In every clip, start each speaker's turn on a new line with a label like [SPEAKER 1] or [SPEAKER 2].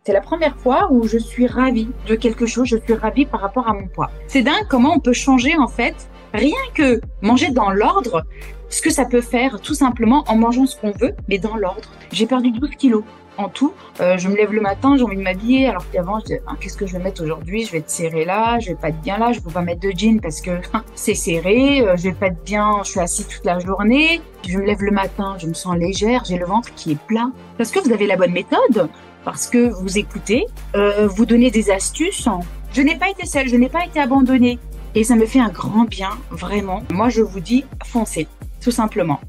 [SPEAKER 1] C'est la première fois où je suis ravie de quelque chose, je suis ravie par rapport à mon poids. C'est dingue comment on peut changer en fait, rien que manger dans l'ordre, ce que ça peut faire tout simplement en mangeant ce qu'on veut, mais dans l'ordre. J'ai perdu 12 kilos en tout. Je me lève le matin, j'ai envie de m'habiller, alors qu'avant, je dis, ah, qu'est-ce que je vais mettre aujourd'hui? Je vais être serrée là, je vais pas être bien là, je peux pas mettre de jean parce que c'est serré, je vais pas être bien, je suis assise toute la journée. Je me lève le matin, je me sens légère, j'ai le ventre qui est plat. Parce que vous avez la bonne méthode, parce que vous écoutez, vous donnez des astuces. Je n'ai pas été seule, je n'ai pas été abandonnée. Et ça me fait un grand bien, vraiment. Moi, je vous dis, foncez, tout simplement.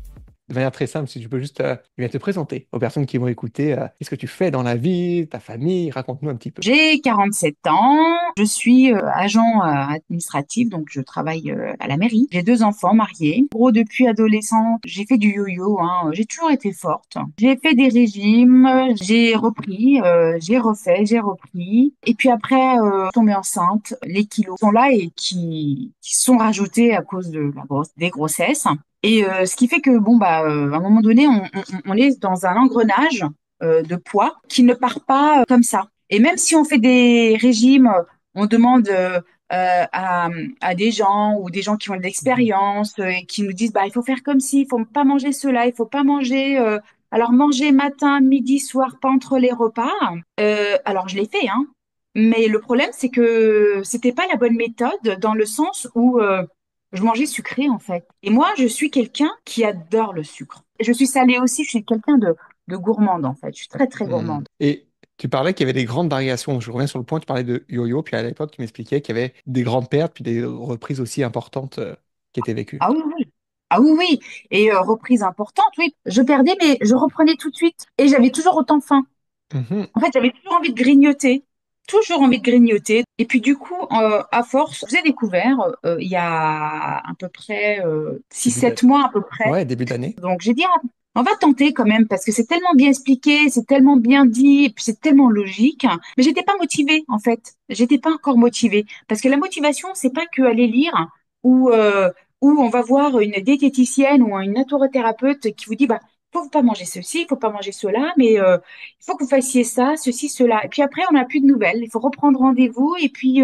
[SPEAKER 2] De manière très simple, si tu peux juste eh bien, te présenter aux personnes qui vont écouter, qu'est-ce que tu fais dans la vie, ta famille, raconte-nous un petit peu.
[SPEAKER 1] J'ai 47 ans, je suis agent administratif, donc je travaille à la mairie. J'ai 2 enfants mariés. En gros, depuis adolescent, j'ai fait du yo-yo, hein. J'ai toujours été forte. J'ai fait des régimes, j'ai repris, j'ai refait, j'ai repris. Et puis après, tombée enceinte, les kilos sont là et qui sont rajoutés à cause de des grossesses. Et ce qui fait que, bon, bah, à un moment donné, on est dans un engrenage de poids qui ne part pas comme ça. Et même si on fait des régimes, on demande à des gens ou des gens qui ont de
[SPEAKER 2] Mhm.
[SPEAKER 1] l'expérience et qui nous disent, bah, il faut faire comme ci, il faut pas manger cela, il faut pas manger. Alors manger matin, midi, soir, pas entre les repas. Alors je l'ai fait, hein. Mais le problème, c'est que c'était pas la bonne méthode dans le sens où je mangeais sucré en fait. Et moi, je suis quelqu'un qui adore le sucre. Je suis salée aussi, je suis quelqu'un de gourmande en fait. Je suis très très
[SPEAKER 2] Hmm.
[SPEAKER 1] gourmande.
[SPEAKER 2] Et tu parlais qu'il y avait des grandes variations. Je reviens sur le point, tu parlais de yo-yo, puis à l'époque, tu m'expliquais qu'il y avait des grandes pertes, puis des reprises aussi importantes qui étaient vécues.
[SPEAKER 1] Ah oui, oui. Ah oui, oui. Et reprise importante, oui. Je perdais, mais je reprenais tout de suite. Et j'avais toujours autant faim.
[SPEAKER 2] Mhm.
[SPEAKER 1] En fait, j'avais toujours envie de grignoter. Toujours envie de grignoter. Et puis du coup, à force, j'ai découvert il y a à peu près
[SPEAKER 2] Début de...
[SPEAKER 1] 6-7 mois à peu près.
[SPEAKER 2] Ouais, début d'année.
[SPEAKER 1] Donc j'ai dit, ah, on va tenter quand même parce que c'est tellement bien expliqué, c'est tellement bien dit, et puis c'est tellement logique. Mais j'étais pas motivée en fait. J'étais pas encore motivée parce que la motivation, c'est pas que aller lire ou où on va voir une diététicienne ou une naturothérapeute qui vous dit, bah, faut pas manger ceci, il faut pas manger cela, mais il faut que vous fassiez ça, ceci, cela. Et puis après, on n'a plus de nouvelles. Il faut reprendre rendez-vous et puis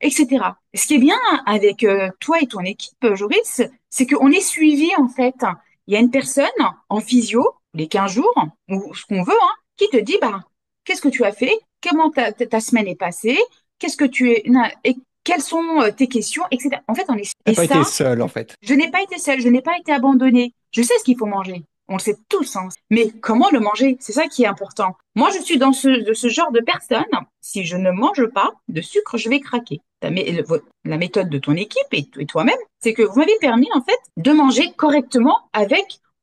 [SPEAKER 1] etc. Ce qui est bien avec toi et ton équipe, Joris, c'est qu'on est suivi en fait. Il y a une personne en physio, les 15 jours, ou ce qu'on veut, hein, qui te dit, bah, qu'est-ce que tu as fait? Comment ta semaine est passée? Qu'est-ce que tu es, et quelles sont tes questions, etc. En fait, on est,
[SPEAKER 2] T'as
[SPEAKER 1] et
[SPEAKER 2] pas été
[SPEAKER 1] ça,
[SPEAKER 2] seul, en fait.
[SPEAKER 1] je n'ai pas été seule, je n'ai pas été abandonnée. Je sais ce qu'il faut manger. On le sait tous, hein. Mais comment le manger? C'est ça qui est important. Moi, je suis dans de ce genre de personne. Si je ne mange pas de sucre, je vais craquer. La méthode de ton équipe et toi-même, c'est que vous m'avez permis, en fait, de manger correctement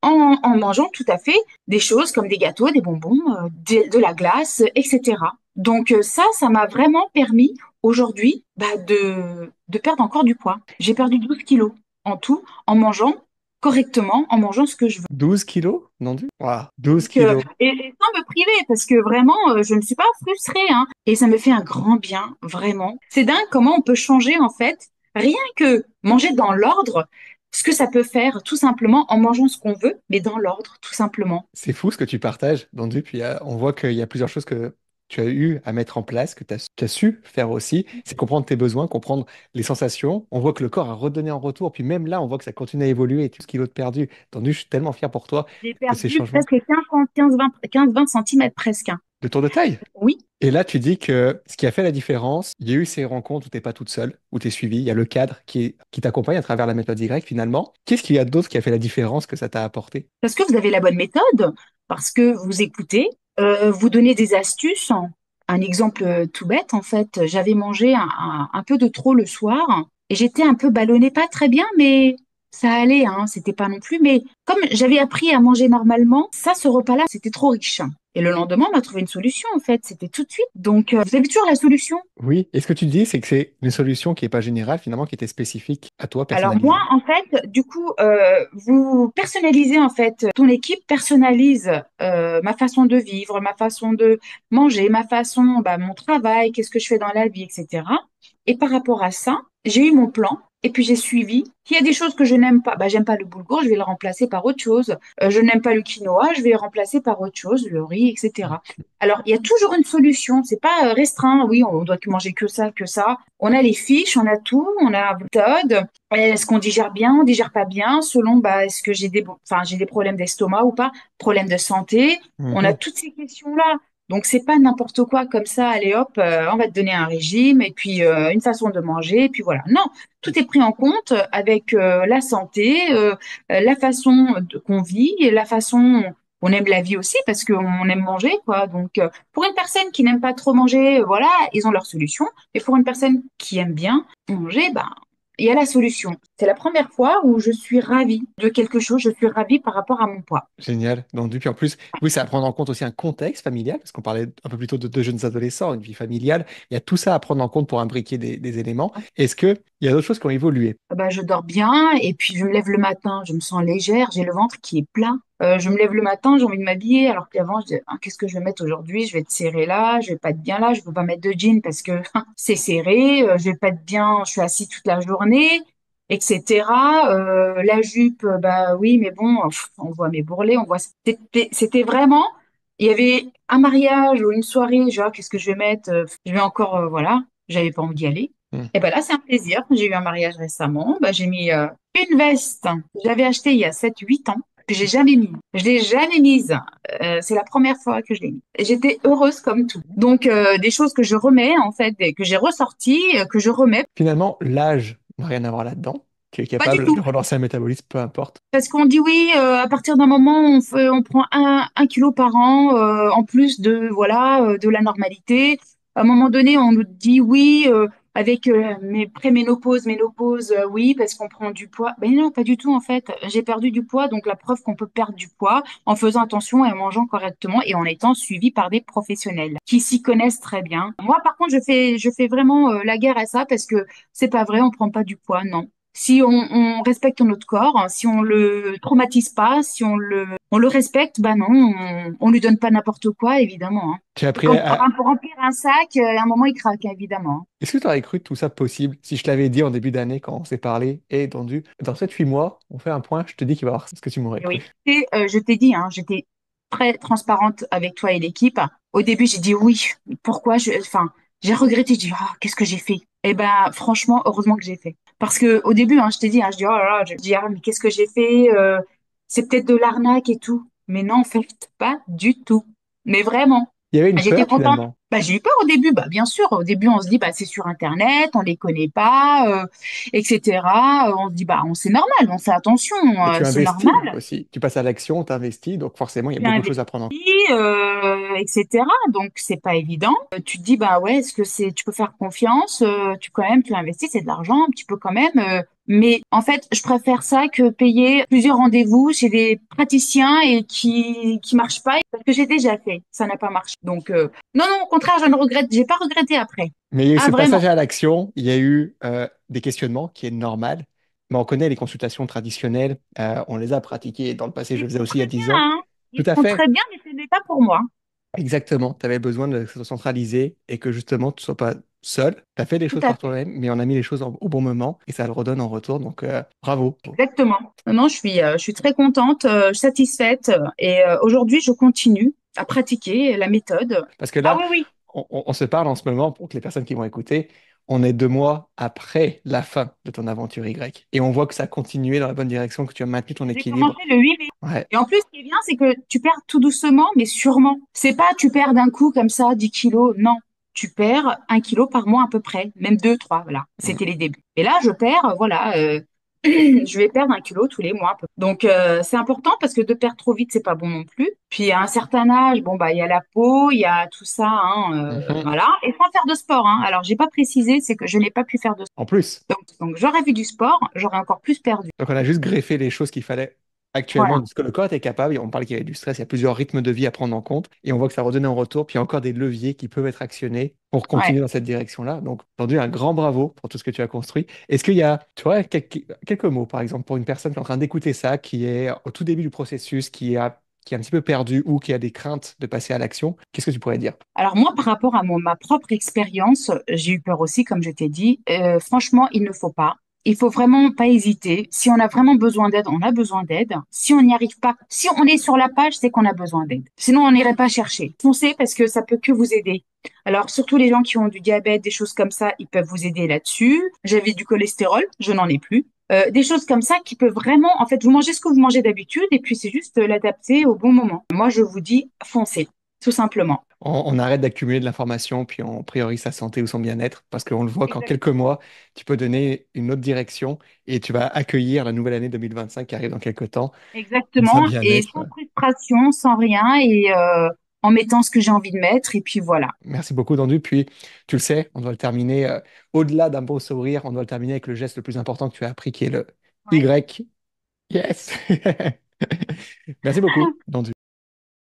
[SPEAKER 1] en mangeant tout à fait des choses comme des gâteaux, des bonbons, de la glace, etc. Donc ça m'a vraiment permis aujourd'hui bah, de perdre encore du poids. J'ai perdu 12 kilos en tout en mangeant correctement, en mangeant ce que je veux.
[SPEAKER 2] 12 kilos, non du? Waouh, 12
[SPEAKER 1] Donc,
[SPEAKER 2] kilos.
[SPEAKER 1] et sans me priver, parce que vraiment, je ne suis pas frustrée, hein, et ça me fait un grand bien, vraiment. C'est dingue comment on peut changer, en fait, rien que manger dans l'ordre, ce que ça peut faire, tout simplement, en mangeant ce qu'on veut, mais dans l'ordre, tout simplement.
[SPEAKER 2] C'est fou ce que tu partages, Dandu. Puis on voit qu'il y a plusieurs choses que tu as eu à mettre en place, que tu as su faire aussi. C'est comprendre tes besoins, comprendre les sensations. On voit que le corps a redonné en retour. Puis même là, on voit que ça continue à évoluer. Et tout ce kilos de perdu. Dandu, je suis tellement fier pour toi
[SPEAKER 1] J'ai
[SPEAKER 2] de ces
[SPEAKER 1] perdu
[SPEAKER 2] changements.
[SPEAKER 1] presque 15-20 centimètres presque, hein.
[SPEAKER 2] De tour de taille.
[SPEAKER 1] Oui.
[SPEAKER 2] Et là, tu dis que ce qui a fait la différence, il y a eu ces rencontres où tu n'es pas toute seule, où tu es suivi. Il y a le cadre qui t'accompagne à travers la méthode Y finalement. Qu'est-ce qu'il y a d'autre qui a fait la différence que ça t'a apporté?
[SPEAKER 1] Parce que vous avez la bonne méthode, parce que vous écoutez, vous donnez des astuces. Un exemple tout bête, en fait, j'avais mangé un peu de trop le soir et j'étais un peu ballonnée, pas très bien, mais ça allait, hein, c'était pas non plus. Mais comme j'avais appris à manger normalement, ça, ce repas-là, c'était trop riche. Et le lendemain, on m'a trouvé une solution, en fait, c'était tout de suite. Donc, vous avez toujours la solution.
[SPEAKER 2] Oui, et ce que tu dis, c'est que c'est une solution qui n'est pas générale, finalement, qui était spécifique à toi,
[SPEAKER 1] Alors moi,
[SPEAKER 2] personnalisée.
[SPEAKER 1] en fait, du coup, vous personnalisez en fait, ton équipe personnalise ma façon de vivre, ma façon de manger, ma façon, bah, mon travail, qu'est-ce que je fais dans la vie, etc. Et par rapport à ça, j'ai eu mon plan et puis j'ai suivi. S'il y a des choses que je n'aime pas, bah, j'aime pas le boulgour, je vais le remplacer par autre chose. Je n'aime pas le quinoa, je vais le remplacer par autre chose, le riz, etc. Alors, il y a toujours une solution, c'est pas restreint. Oui, on doit que manger que ça, que ça. On a les fiches, on a tout, on a la méthode. Est-ce qu'on digère bien, on digère pas bien, selon bah, est-ce que enfin, j'ai des problèmes d'estomac ou pas, problèmes de santé. On a
[SPEAKER 2] Mhm.
[SPEAKER 1] toutes ces questions-là. Donc, c'est pas n'importe quoi comme ça, allez hop, on va te donner un régime et puis une façon de manger, et puis voilà. Non, tout est pris en compte avec la santé, la façon qu'on vit et la façon on aime la vie aussi parce qu'on aime manger, quoi. Donc, pour une personne qui n'aime pas trop manger, voilà, ils ont leur solution. Et pour une personne qui aime bien manger, ben, il y a la solution. C'est la première fois où je suis ravie de quelque chose, je suis ravie par rapport à mon poids.
[SPEAKER 2] Génial. Donc, puis en plus, oui, c'est à prendre en compte aussi un contexte familial, parce qu'on parlait un peu plus tôt de deux jeunes adolescents, une vie familiale. Il y a tout ça à prendre en compte pour imbriquer des éléments. Est-ce qu'il y a d'autres choses qui ont évolué?
[SPEAKER 1] Bah, je dors bien et puis je me lève le matin, je me sens légère, j'ai le ventre qui est plat. Je me lève le matin, j'ai envie de m'habiller, alors qu'avant, je dis, ah, qu'est-ce que je vais mettre aujourd'hui? Je vais être serrée là, je vais pas être bien là, je peux pas mettre de jean parce que c'est serré, je vais pas être bien, je suis assise toute la journée, etc. La jupe, bah oui, mais bon, on voit mes bourrelets, on voit. C'était vraiment, il y avait un mariage ou une soirée, genre, qu'est-ce que je vais mettre? Je vais encore, voilà, j'avais pas envie d'y aller.
[SPEAKER 2] Hmm.
[SPEAKER 1] Et ben là, c'est un plaisir. J'ai eu un mariage récemment. Ben, j'ai mis une veste que j'avais achetée il y a 7 8 ans, que j'ai jamais mis. Je l'ai jamais mise. C'est la première fois que je l'ai mise. Et j'étais heureuse comme tout. Donc, des choses que je remets, en fait, que j'ai ressorties, que je remets.
[SPEAKER 2] Finalement, l'âge n'a rien à voir là-dedans. Tu es
[SPEAKER 1] Pas du
[SPEAKER 2] capable
[SPEAKER 1] tout.
[SPEAKER 2] de relancer un métabolisme, peu importe.
[SPEAKER 1] Parce qu'on dit oui, à partir d'un moment, on prend un kilo par an, en plus de, voilà, de la normalité. À un moment donné, on nous dit oui, avec mes préménopause, ménopause, oui, parce qu'on prend du poids. Ben non, pas du tout, en fait. J'ai perdu du poids, donc la preuve qu'on peut perdre du poids en faisant attention et en mangeant correctement et en étant suivi par des professionnels qui s'y connaissent très bien. Moi, par contre, je fais vraiment la guerre à ça parce que c'est pas vrai, on prend pas du poids, non. Si on respecte notre corps, hein, si on le traumatise pas, si on le respecte, bah non, on lui donne pas n'importe quoi, évidemment. Hein.
[SPEAKER 2] Tu as
[SPEAKER 1] C'est
[SPEAKER 2] appris
[SPEAKER 1] comme
[SPEAKER 2] à...
[SPEAKER 1] pour remplir un sac, à un moment il craque, évidemment. Hein.
[SPEAKER 2] Est-ce que tu aurais cru tout ça possible si je te l'avais dit en début d'année quand on s'est parlé et entendu, dans 7 8 mois, on fait un point, je te dis qu'il va y avoir ce que tu m'aurais
[SPEAKER 1] Et oui.
[SPEAKER 2] cru.
[SPEAKER 1] Et je t'ai dit, hein, j'étais très transparente avec toi et l'équipe. Au début, j'ai dit oui. Pourquoi enfin, j'ai regretté. J'ai dit, ah, qu'est-ce que j'ai fait? Eh ben, franchement, heureusement que j'ai fait. Parce que au début, hein, je t'ai dit, hein, je dis, oh là là, je dis, ah, mais qu'est-ce que j'ai fait? C'est peut-être de l'arnaque et tout. Mais non, en fait, pas du tout. Mais vraiment.
[SPEAKER 2] Il y avait une
[SPEAKER 1] J'étais
[SPEAKER 2] peur
[SPEAKER 1] contente.
[SPEAKER 2] finalement.
[SPEAKER 1] Bah, j'ai eu peur au début, bah, bien sûr. Au début, on se dit, bah, c'est sur Internet, on les connaît pas, etc. On se dit, bah, c'est normal, on fait attention,
[SPEAKER 2] Et tu
[SPEAKER 1] c'est
[SPEAKER 2] investis
[SPEAKER 1] normal
[SPEAKER 2] aussi. Tu passes à l'action, tu investis, donc forcément, il y a
[SPEAKER 1] tu
[SPEAKER 2] beaucoup de
[SPEAKER 1] investis,
[SPEAKER 2] choses à prendre en compte.
[SPEAKER 1] etc. Donc c'est pas évident. Tu te dis bah ouais, est-ce que tu peux faire confiance? Tu quand même tu investis, c'est de l'argent, tu peux quand même. Mais en fait, je préfère ça que payer plusieurs rendez-vous chez des praticiens et qui marchent pas parce que j'ai déjà fait, ça n'a pas marché. Donc non non, au contraire, je ne regrette, j'ai pas regretté après.
[SPEAKER 2] Mais il y a eu
[SPEAKER 1] Ah
[SPEAKER 2] ce passage
[SPEAKER 1] vraiment.
[SPEAKER 2] à l'action, il y a eu des questionnements qui est normal. Mais on connaît les consultations traditionnelles, on les a pratiquées dans le passé, je
[SPEAKER 1] Ils
[SPEAKER 2] le faisais
[SPEAKER 1] font
[SPEAKER 2] aussi il y a
[SPEAKER 1] très bien,
[SPEAKER 2] 10 ans.
[SPEAKER 1] hein.
[SPEAKER 2] Tout
[SPEAKER 1] Ils
[SPEAKER 2] à
[SPEAKER 1] font
[SPEAKER 2] fait,
[SPEAKER 1] très bien, mais ce n'est pas pour moi.
[SPEAKER 2] exactement. Tu avais besoin de se centraliser et que justement, tu ne sois pas seul. Tu as fait les
[SPEAKER 1] Tout
[SPEAKER 2] choses
[SPEAKER 1] à
[SPEAKER 2] par
[SPEAKER 1] fait.
[SPEAKER 2] toi-même, mais on a mis les choses au bon moment et ça le redonne en retour. Donc, bravo.
[SPEAKER 1] Exactement. Non, non, je suis très contente, satisfaite. Et aujourd'hui, je continue à pratiquer la méthode.
[SPEAKER 2] Parce que
[SPEAKER 1] Ah
[SPEAKER 2] là,
[SPEAKER 1] oui, oui,
[SPEAKER 2] on se parle en ce moment, pour que les personnes qui vont écouter, on est 2 mois après la fin de ton aventure Y. Et on voit que ça a continué dans la bonne direction, que tu as maintenu ton
[SPEAKER 1] j'ai commencé
[SPEAKER 2] équilibre.
[SPEAKER 1] le 8 mai.
[SPEAKER 2] Ouais,
[SPEAKER 1] Et en plus, ce qui est bien, c'est que tu perds tout doucement, mais sûrement. C'est pas tu perds d'un coup comme ça 10 kilos. Non. Tu perds 1 kilo par mois à peu près, même 2, 3, voilà.
[SPEAKER 2] mm,
[SPEAKER 1] C'était les débuts. Et là, je perds, voilà, je vais perdre 1 kilo tous les mois. À peu près. Donc, c'est important parce que de perdre trop vite, c'est pas bon non plus. Puis, à un certain âge, bon, bah, il y a la peau, il y a tout ça, hein,
[SPEAKER 2] mhm.
[SPEAKER 1] voilà. Et sans faire de sport, hein. Alors, j'ai pas précisé, c'est que je n'ai pas pu faire de sport.
[SPEAKER 2] En plus.
[SPEAKER 1] Donc, j'aurais fait du sport, j'aurais encore plus perdu.
[SPEAKER 2] Donc, on a juste greffé les choses qu'il fallait actuellement,
[SPEAKER 1] Voilà.
[SPEAKER 2] de ce que le corps était capable. Et on parle qu'il y avait du stress, il y a plusieurs rythmes de vie à prendre en compte. Et on voit que ça redonnait en retour. Puis il y a encore des leviers qui peuvent être actionnés pour
[SPEAKER 1] Ouais.
[SPEAKER 2] continuer dans cette direction-là. Donc, aujourd'hui, un grand bravo pour tout ce que tu as construit. Est-ce qu'il y a, tu vois, quelques mots, par exemple, pour une personne qui est en train d'écouter ça, qui est au tout début du processus, qui est un petit peu perdu ou qui a des craintes de passer à l'action, qu'est-ce que tu pourrais dire?
[SPEAKER 1] Alors moi, par rapport à ma propre expérience, j'ai eu peur aussi, comme je t'ai dit. Franchement, il ne faut pas. Il faut vraiment pas hésiter. Si on a vraiment besoin d'aide, on a besoin d'aide. Si on n'y arrive pas, si on est sur la page, c'est qu'on a besoin d'aide. Sinon, on n'irait pas chercher. Foncez parce que ça peut que vous aider. Alors, surtout les gens qui ont du diabète, des choses comme ça, ils peuvent vous aider là-dessus. J'avais du cholestérol, je n'en ai plus. Des choses comme ça qui peuvent vraiment, en fait, vous mangez ce que vous mangez d'habitude et puis c'est juste l'adapter au bon moment. Moi, je vous dis, foncez, tout simplement.
[SPEAKER 2] On arrête d'accumuler de l'information, puis on priorise sa santé ou son bien-être, parce qu'on le voit qu'en quelques
[SPEAKER 1] Exactement.
[SPEAKER 2] mois, tu peux donner une autre direction et tu vas accueillir la nouvelle année 2025 qui arrive dans quelques temps, dans un
[SPEAKER 1] Exactement. Et
[SPEAKER 2] bien-être.
[SPEAKER 1] sans frustration, sans rien et en mettant ce que j'ai envie de mettre et puis voilà.
[SPEAKER 2] Merci beaucoup, Dandu. Puis, tu le sais, on doit le terminer, au-delà d'un beau sourire, on doit le terminer avec le geste le plus important que tu as appris, qui est le
[SPEAKER 1] Ouais.
[SPEAKER 2] Y. Yes! Merci beaucoup, Dandu.